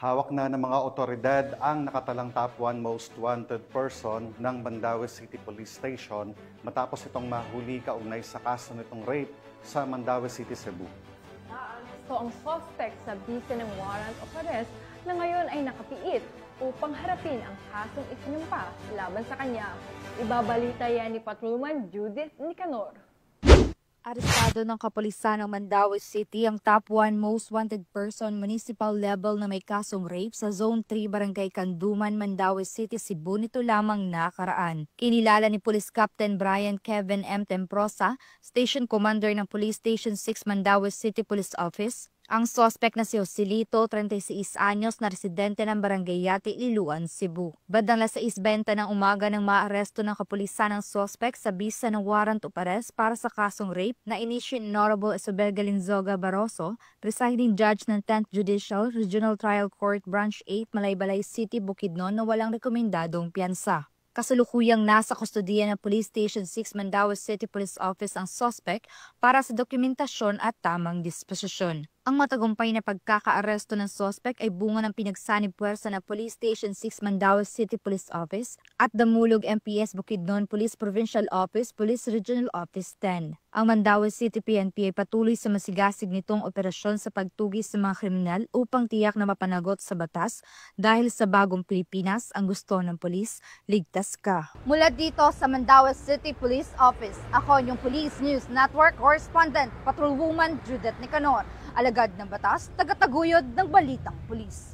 Hawak na ng mga otoridad ang nakatalang top 1 most wanted person ng Mandaue City Police Station matapos itong mahuli kaugnay sa kaso nitong rape sa Mandaue City, Cebu. Naaresto ang suspect sa bisa ng warrant of arrest na ngayon ay nakapiit upang harapin ang kasong isinumpa laban sa kanya. Ibabalita yan ni Patrolman Judith Nicanor. Arestado ng kapulisan ng Mandaue City ang top 1 most wanted person municipal level na may kasong rape sa Zone 3 Barangay Canduman, Mandaue City, Cebu nito lamang nakaraan. Kinilala ni Police Captain Brian Kevin M. Temprosa, Station Commander ng Police Station 6 Mandaue City Police Office, ang suspect na si Joselito, 36 anyos na residente ng Barangay Yati, Liloan, Cebu. Bandang 6:20 ng umaga nang maaresto ng kapulisan ang suspect sa bisa ng warrant of arrest para sa kasong rape na inisyu ni Honorable Isabel Galinzoga Barroso, presiding judge ng 10th Judicial Regional Trial Court Branch 8, Malaybalay City, Bukidnon na walang rekomendadong piyansa. Kasalukuyang nasa kustodiya ng Police Station 6 Mandaue City Police Office ang suspect para sa dokumentasyon at tamang disposisyon. Ang matagumpay na pagkakaaresto ng suspect ay bunga ng pinagsanib puwersa ng Police Station 6 Mandaue City Police Office at Damulog MPS Bukidnon Police Provincial Office Police Regional Office 10. Ang Mandaue City PNP ay patuloy sa masigasig nitong operasyon sa pagtugis sa mga kriminal upang tiyak na mapanagot sa batas dahil sa bagong Pilipinas ang gusto ng pulis, ligtas ka. Mula dito sa Mandaue City Police Office, ako yung Police News Network Correspondent, Patrolwoman Judith Nicanor. Alagad ng batas, tagataguyod ng balitang pulis.